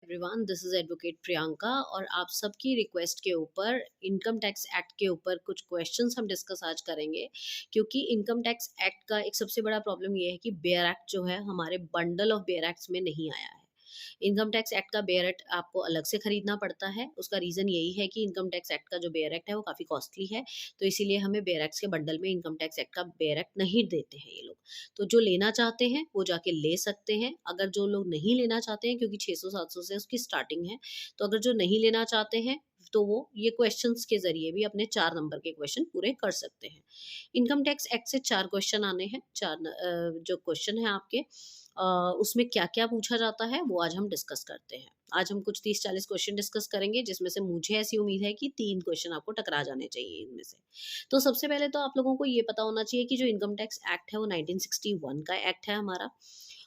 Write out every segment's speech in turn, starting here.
Everyone, this is advocate Priyanka और आप सबकी रिक्वेस्ट के ऊपर इनकम टैक्स एक्ट के ऊपर कुछ क्वेश्चंस हम डिस्कस आज करेंगे। क्योंकि इनकम टैक्स एक्ट का एक सबसे बड़ा प्रॉब्लम ये है कि बेयर एक्ट जो है हमारे बंडल ऑफ बेयर एक्ट्स में नहीं आया है। इनकम टैक्स एक्ट का बेयर एक्ट आपको अलग से खरीदना पड़ता है। उसका रीज़न यही है कि इनकम टैक्स एक्ट का जो बेयर एक्ट है वो काफ़ी कॉस्टली है, तो इसीलिए हमें बेयर एक्ट्स के बंडल में इनकम टैक्स एक्ट का बेयर एक्ट नहीं देते हैं ये लोग। तो जो लेना चाहते हैं वो जाके ले सकते हैं। अगर जो लोग नहीं लेना चाहते हैं, क्योंकि 600-700 से उसकी स्टार्टिंग है, तो अगर जो नहीं लेना चाहते हैं तो वो ये क्वेश्चंस के ज़रिए भी अपने 4 नंबर के क्वेश्चन पूरे कर सकते हैं। इनकम टैक्स एक्ट से 4 क्वेश्चन आने हैं। जो क्वेश्चन है आपके उसमें क्या-क्या पूछा जाता है वो आज हम डिस्कस करते हैं। आज हम कुछ 30-40 क्वेश्चन डिस्कस करेंगे, जिसमें से मुझे ऐसी उम्मीद है कि 3 क्वेश्चन आपको टकरा जाने चाहिए इनमें से। तो सबसे पहले तो आप लोगों को ये पता होना चाहिए कि जो इनकम टैक्स एक्ट है वो 1961 का एक्ट है हमारा।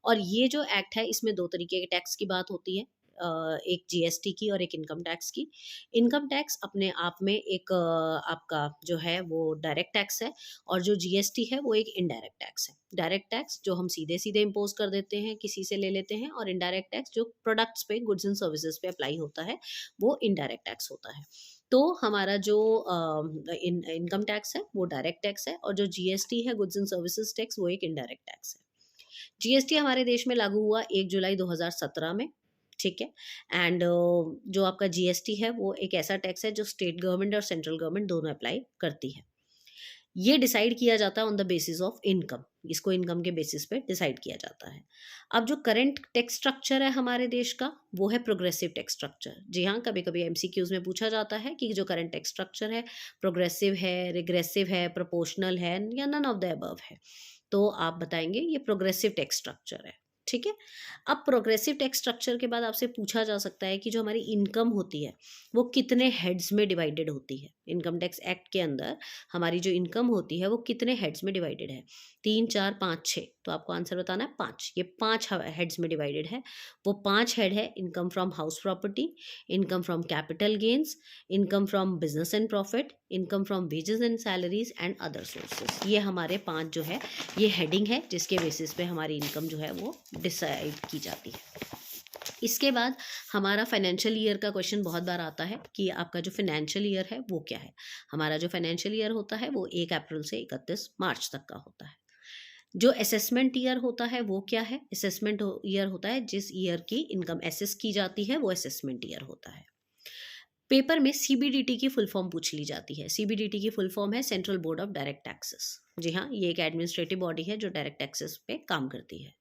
और ये जो एक्ट है इसमें 2 तरीके के टैक्स की बात होती है। एक जीएसटी की और एक इनकम टैक्स की। इनकम टैक्स अपने आप में एक आपका जो है वो डायरेक्ट टैक्स है, और जो जीएसटी है वो एक इनडायरेक्ट टैक्स है। डायरेक्ट टैक्स जो हम सीधे-सीधे इम्पोज़ कर देते हैं, किसी से ले लेते हैं, और इनडायरेक्ट टैक्स जो प्रोडक्ट्स पे, गुड्स एंड सर्विसेज़ पे अप्लाई होता है, वो इनडायरेक्ट टैक्स होता है। तो हमारा जो इनकम टैक्स है वो डायरेक्ट टैक्स है, और जो जीएसटी है, गुड्स एंड सर्विसेज़ टैक्स, वो एक इनडायरेक्ट टैक्स है। जीएसटी हमारे देश में लागू हुआ 1 जुलाई 2017 में, ठीक है? एंड जो आपका जीएसटी है वो एक ऐसा टैक्स है जो स्टेट गवर्नमेंट और सेंट्रल गवर्नमेंट दोनों अप्लाई करती है। ये डिसाइड किया जाता है on the basis of income. इसको इनकम के बेसिस पे डिसाइड किया जाता है। अब जो करंट टैक्स स्ट्रक्चर है हमारे देश का, वो है प्रोग्रेसिव टैक्स स्ट्रक्चर। जी हाँ, कभी-कभी एमसीक्यूज़ में पूछा जाता है कि जो करंट टैक्स स्ट्रक्चर है, प्रोग्रेसिव है, रिग्रेसिव है, प्रोपोर्शनल है, या नन ऑफ द अबव है। तो आप बताएँगे ये प्रोग्रेसिव टैक्स स्ट्रक्चर है, ठीक है? अब प्रोग्रेसिव टैक्स स्ट्रक्चर के बाद आपसे पूछा जा सकता है कि जो हमारी इनकम होती है, वो कितने हेड्स में डिवाइडेड होती है? इनकम टैक्स एक्ट के अंदर हमारी जो इनकम होती है वो कितने हेड्स में डिवाइडेड है? 3, 4, 5, 6। तो आपको आंसर बताना है 5। ये 5 ह हेड्स में डिवाइडेड है। वो 5 हेड है: income from house property, income from capital gains, income from business and profit, income from wages and salaries and other sources. ये हमारे 5 जो है ये हेडिंग है, जिसके बेसिस पे हमारी इनकम जो है वो डिसाइड की जाती है। इसके बाद हमारा फाइनेंशियल ईयर का क्वेश्चन बहुत बार आता है कि आपका जो फाइनेंशियल ईयर है वो क्या है? हमारा जो फाइनेंशियल ईयर होता है वो 1 अप्रैल से 31 मार्च तक का होता है। जो असेसमेंट ईयर होता है वो क्या है? असेसमेंट ईयर होता है जिस ईयर की इनकम असेस की जाती है, वो असेसमेंट ईयर होता है। पेपर में सीबीडीटी की फुल फॉर्म पूछ ली जाती है। सीबीडीटी की फुल फॉर्म है central board of direct taxes. जी हाँ, ये एक एडमिनिस्ट्रेटिव बॉडी है जो डायरेक्ट टैक्सेस पे काम करती है।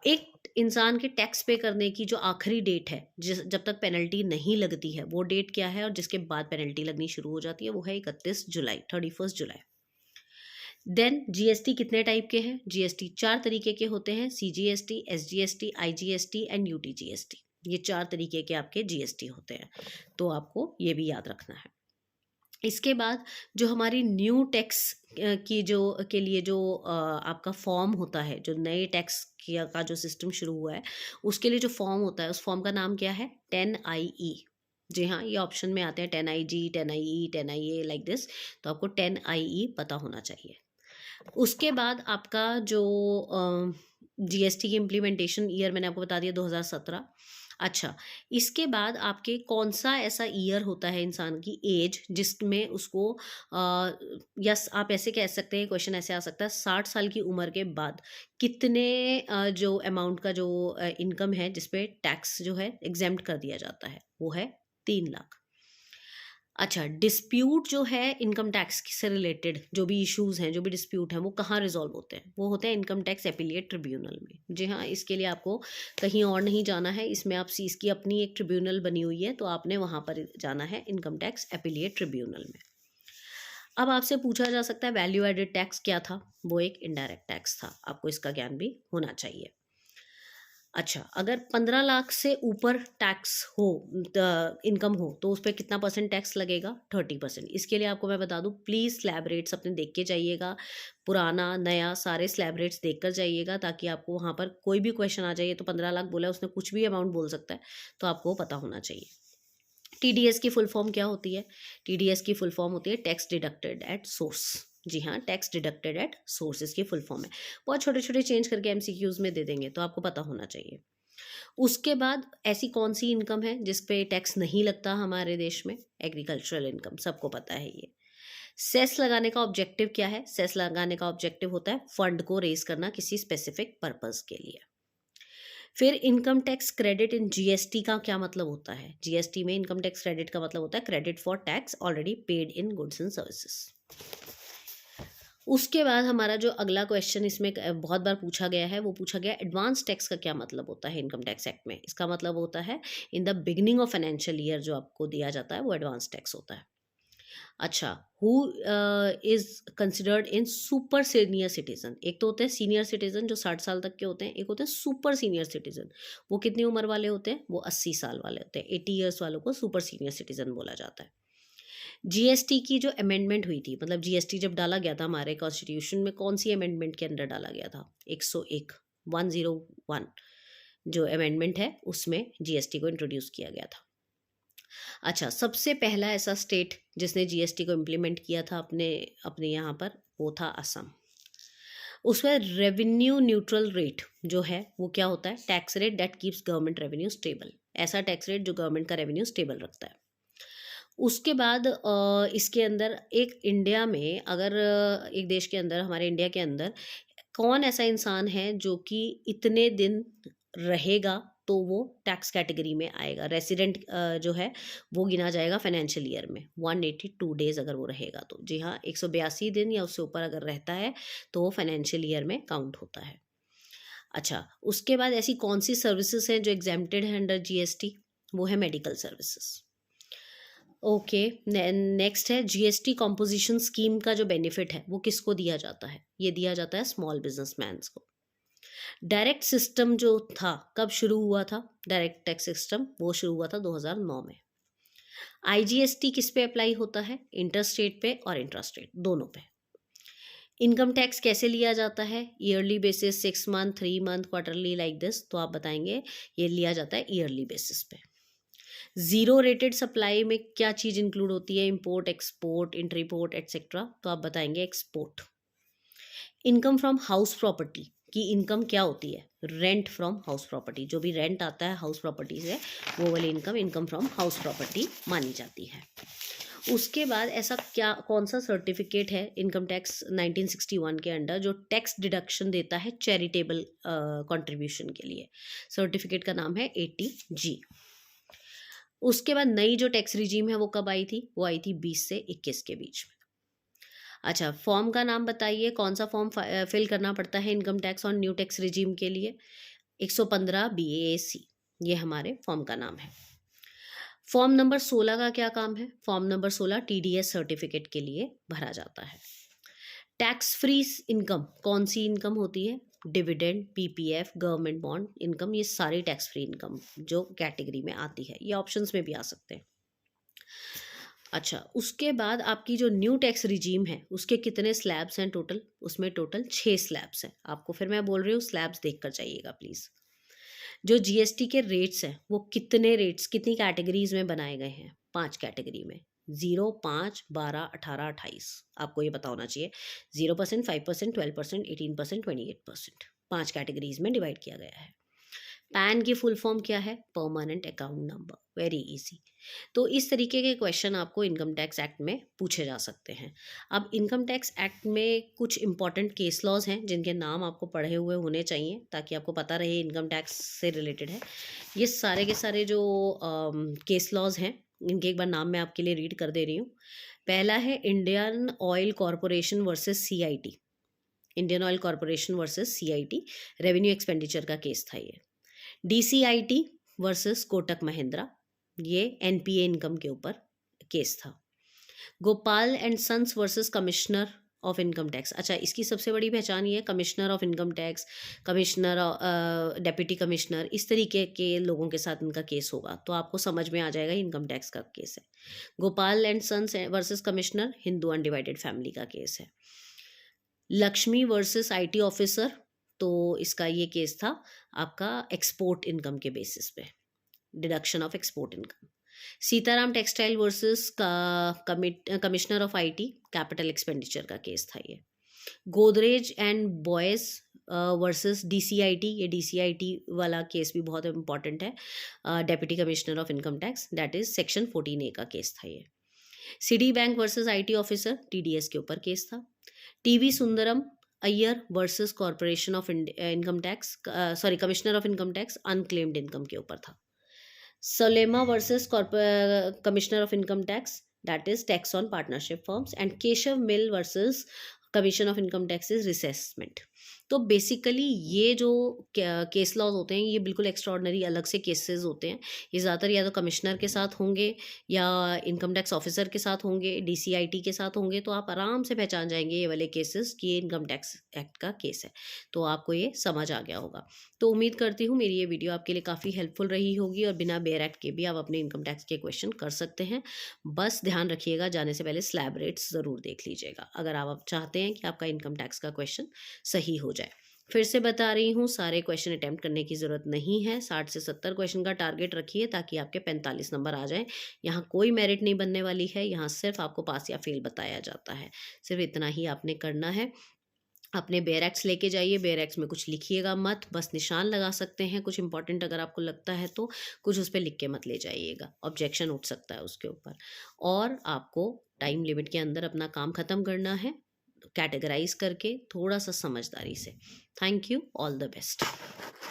एक इंसान के टैक्स पे करने की जो आखिरी डेट है, जिस जब तक पेनल्टी नहीं लगती है, वो डेट क्या है? और जिसके बाद पेनल्टी लगनी शुरू हो जाती है, वो है 31 जुलाई, 31 जुलाई। देन जीएसटी कितने टाइप के हैं? जीएसटी 4 तरीके के होते हैं: CGST, SGST, IGST and UTGST. ये 4 तरीके के आपके जीएसटी होते हैं, तो आपको ये भी याद रखना है। इसके बाद जो हमारी न्यू टैक्स की जो के लिए जो आपका फॉर्म होता है, जो नए टैक्स किया का जो सिस्टम शुरू हुआ है, उसके लिए जो फॉर्म होता है, उस फॉर्म का नाम क्या है? 10IE। जी हाँ, ये ऑप्शन में आते हैं 10IG, 10IE, 10IA, like this. तो आपको 10IE पता होना चाहिए। उसके बाद आपका जो जीएसटी की इम्प्लीमेंटेशन ईयर मैंने आपको बता दिया 2017। अच्छा, इसके बाद आपके कौन-सा ऐसा ईयर होता है इंसान की एज जिसमें उसको यस आप ऐसे कह सकते हैं, क्वेश्चन ऐसे आ सकता है, 60 साल की उम्र के बाद कितने जो अमाउंट का जो इनकम है जिस पे टैक्स जो है एग्ज़ेम्प्ट कर दिया जाता है, वो है 3 लाख। अच्छा, डिस्प्यूट जो है इनकम टैक्स से रिलेटेड जो भी इश्यूज़ हैं, जो भी डिस्प्यूट हैं, वो कहाँ रिज़ॉल्व होते हैं? वो होते हैं इनकम टैक्स एपिलेट ट्रिब्यूनल में। जी हाँ, इसके लिए आपको कहीं और नहीं जाना है। इसमें आप सी इसकी अपनी एक ट्रिब्यूनल बनी हुई है, तो आपने वहाँ पर जाना है, इनकम टैक्स एपिलेट ट्रिब्यूनल में। अब आपसे पूछा जा सकता है वैल्यू एडेड टैक्स क्या था? वो एक इनडायरेक्ट टैक्स था। आपको इसका ज्ञान भी होना चाहिए। अच्छा, अगर 15 लाख से ऊपर टैक्स हो, इनकम हो, तो उस पे कितना परसेंट टैक्स लगेगा? 30%। इसके लिए आपको मैं बता दूँ, प्लीज़ स्लैब रेट्स अपने देख के जाइएगा। पुराना, नया सारे स्लैब रेट्स देख कर जाइएगा, ताकि आपको वहाँ पर कोई भी क्वेश्चन आ जाए, तो 15 लाख बोला है, उसने कुछ भी अमाउंट बोल सकता है, तो आपको पता होना चाहिए। टीडीएस की फुल फॉर्म क्या होती है? टीडीएस की फुल फॉर्म होती है टैक्स डिडक्टेड एट सोर्स। जी हाँ, टैक्स डिडक्टेड एट सोर्स इसकी फुल फॉर्म है। बहुत छोटे-छोटे चेंज करके एमसीक्यूज़ में दे देंगे, तो आपको पता होना चाहिए। उसके बाद ऐसी कौन सी इनकम है जिस पे टैक्स नहीं लगता हमारे देश में? एग्रीकल्चरल इनकम, सबको पता है ये। सेस लगाने का ऑब्जेक्टिव क्या है? सेस लगाने का ऑब्जेक्टिव होता है फंड को रेज करना किसी स्पेसिफिक पर्पस के लिए। फिर income tax credit in GST का क्या मतलब होता है? जीएसटी में इनकम टैक्स क्रेडिट का मतलब होता है credit for tax already paid in goods and services. उसके बाद हमारा जो अगला क्वेश्चन इसमें बहुत बार पूछा गया है, वो पूछा गया एडवांस टैक्स का क्या मतलब होता है इनकम टैक्स एक्ट में? इसका मतलब होता है in the beginning of financial year जो आपको दिया जाता है वो एडवांस टैक्स होता है। अच्छा, who is considered in super senior citizen? एक तो होते हैं सीनियर सिटीजन जो 60 साल तक के होते हैं, एक होते हैं सुपर सीनियर सिटीजन। वो कितनी उम्र वाले होते हैं? वो 80 साल वाले होते हैं। 80 ईयर्स वालों को सुपर सीनियर सिटीजन बोला जाता है। जीएसटी की जो अमेंडमेंट हुई थी, मतलब जीएसटी जब डाला गया था हमारे कॉन्स्टिट्यूशन में, कौन सी अमेंडमेंट के अंडर डाला गया था? 101, 101 जो अमेंडमेंट है उसमें जीएसटी को इंट्रोड्यूस किया गया था। अच्छा, सबसे पहला ऐसा स्टेट जिसने जीएसटी को इम्प्लीमेंट किया था अपने अपने यहाँ पर, वो था असम। उसमें रेवेन्यू न्यूट्रल रेट जो है वो क्या होता है? Tax rate that keeps government revenue stable. ऐसा टैक्स रेट जो गवर्नमेंट का रेवेन्यू स्टेबल रखता है। उसके बाद इसके अंदर एक इंडिया में अगर एक देश के अंदर, हमारे इंडिया के अंदर कौन ऐसा इंसान है जो कि इतने दिन रहेगा तो वो टैक्स कैटेगरी में आएगा? रेसिडेंट जो है वो गिना जाएगा फाइनेंशियल ईयर में 182 डेज अगर वो रहेगा तो। जी हाँ, 182 दिन या उससे ऊपर अगर रहता है तो वो फाइनेंशियल ईयर में काउंट होता है। अच्छा, उसके बाद ऐसी कौन सी सर्विसेज हैं जो एग्जेम्प्टेड है अंडर जीएसटी? वो है मेडिकल सर्विसेज। ओके, नेक्स्ट है जीएसटी कॉम्पोजिशन स्कीम का जो बेनिफिट है वो किसको दिया जाता है? ये दिया जाता है स्मॉल बिजनेसमैन्स को। डायरेक्ट सिस्टम जो था कब शुरू हुआ था? डायरेक्ट टैक्स सिस्टम वो शुरू हुआ था 2009 में। आईजीएसटी किस पे अप्लाई होता है? इंटर स्टेट पे और इंट्रा स्टेट दोनों पे। इनकम टैक्स कैसे लिया जाता है? Yearly basis, 6 month, 3 month, quarterly, like this. तो आप बताएंगे ये लिया जाता है ईयरली बेसिस पे। जीरो रेटेड सप्लाई में क्या चीज़ इंक्लूड होती है? Import, export, interport etcetera. तो आप बताएंगे export. Income from house property की इनकम क्या होती है? रेंट फ्रॉम हाउस प्रॉपर्टी, जो भी रेंट आता है हाउस प्रॉपर्टी से वो वाली income income from house property मानी जाती है। उसके बाद ऐसा क्या, कौन सा सर्टिफिकेट है इनकम टैक्स 1961 के अंडर जो टैक्स डिडक्शन देता है चैरिटेबल कंट्रीब्यूशन के लिए? सर्टिफिकेट का नाम है 80G। उसके बाद नई जो टैक्स रिजीम है वो कब आई थी? वो आई थी 20 से 21 के बीच में। अच्छा, फॉर्म का नाम बताइए, कौन सा फॉर्म फिल करना पड़ता है income tax on new tax regime के लिए? 115 BAC, ये हमारे फॉर्म का नाम है। फॉर्म नंबर 16 का क्या काम है? फॉर्म नंबर 16 TDS सर्टिफिकेट के लिए भरा जाता है। टैक्स फ्री इनकम कौन सी इनकम होती है? Dividend, PPF, government bond income, ये सारी टैक्स फ्री इनकम जो कैटेगरी में आती है। ये ऑप्शंस में भी आ सकते हैं। अच्छा, उसके बाद आपकी जो न्यू टैक्स रिजीम है उसके कितने स्लैब्स हैं टोटल? उसमें टोटल 6 स्लैब्स हैं। आपको फिर मैं बोल रही हूँ स्लैब्स देख कर जाइएगा प्लीज़। जो जीएसटी के रेट्स हैं वो कितने रेट्स, कितनी कैटेगरीज में बनाए गए हैं? 5 कैटेगरी में, 0, 5, 12, 18, 28। आपको ये पता होना चाहिए। 0%, 5%, 12%, 18%, 28%। 5 कैटेगरीज में डिवाइड किया गया है। पैन की फुल फॉर्म क्या है? Permanent account number. Very easy. तो इस तरीके के क्वेश्चन आपको इनकम टैक्स एक्ट में पूछे जा सकते हैं। अब इनकम टैक्स एक्ट में कुछ इंपॉर्टेंट केस लॉज हैं जिनके नाम आपको पढ़े हुए होने चाहिए ताकि आपको पता रहे इनकम टैक्स से रिलेटेड है। ये सारे के सारे जो केस लॉज हैं इनके एक बार नाम मैं आपके लिए रीड कर दे रही हूँ। पहला है Indian oil corporation versus CIT। Indian oil corporation versus CIT revenue expenditure का केस था ये। DCIT वर्सेस कोटक महिंद्रा, ये NPA इनकम के ऊपर केस था। Gopal and sons versus commissioner of income tax. अच्छा, इसकी सबसे बड़ी पहचान ये है, commissioner of income tax, commissioner, deputy commissioner, इस तरीके के लोगों के साथ इनका केस होगा तो आपको समझ में आ जाएगा इनकम टैक्स का केस है। Gopal and sons versus commissioner Hindu undivided family का केस है। लक्ष्मी वर्सेस IT ऑफिसर, तो इसका ये केस था आपका एक्सपोर्ट इनकम के बेसिस पे, deduction of export income. Sitaram textile versus commissioner of IT capital expenditure का केस था ये। गोदरेज एंड बॉयज़ वर्सेस डीसीआईटी, ये डीसीआईटी वाला केस भी बहुत इंपॉर्टेंट है, deputy commissioner of income tax, that is section 14A का केस था ये। City bank versus IT officer, TDS के ऊपर केस था। TV Sundaram Iyer versus corporation of income tax, sorry commissioner of income tax, unclaimed income के ऊपर था। सोलेमा versus commissioner of income tax, that is tax on partnership firms, and Keshav mill versus commission of income tax is reassessment. तो basically ये जो case laws होते हैं ये बिल्कुल एक्स्ट्रॉर्डनरी अलग से केसेस होते हैं। ये ज़्यादातर या तो कमिश्नर के साथ होंगे या इनकम टैक्स ऑफिसर के साथ होंगे, डीसीआईटी के साथ होंगे, तो आप आराम से पहचान जाएंगे ये वाले केसेस कि ये इनकम टैक्स एक्ट का केस है। तो आपको ये समझ आ गया होगा। तो उम्मीद करती हूँ मेरी ये वीडियो आपके लिए काफ़ी हेल्पफुल रही होगी और बिना बेयर एक्ट के भी आप अपने इनकम टैक्स के क्वेश्चन कर सकते हैं। बस ध्यान रखिएगा, जाने से पहले स्लैब रेट्स ज़रूर देख लीजिएगा अगर आप चाहते हैं कि आपका इनकम टैक्स का क्वेश्चन सही हो जाए। फिर से बता रही हूँ, सारे क्वेश्चन अटेम्प्ट करने की ज़रूरत नहीं है। 60 से 70 क्वेश्चन का टारगेट रखिए ताकि आपके 45 नंबर आ जाएं। यहाँ कोई मेरिट नहीं बनने वाली है, यहाँ सिर्फ आपको पास या फेल बताया जाता है। सिर्फ इतना ही आपने करना है। अपने बेयर एक्ट्स लेके जाइए, बेयर एक्ट्स में कुछ लिखिएगा मत, बस निशान लगा सकते हैं कुछ इंपॉर्टेंट अगर आपको लगता है तो, कुछ उस पर लिख के मत ले जाइएगा, ऑब्जेक्शन उठ सकता है उसके ऊपर। और आपको टाइम लिमिट के अंदर अपना काम ख़त्म करना है, कैटेगराइज करके थोड़ा सा समझदारी से। Thank you, all the best.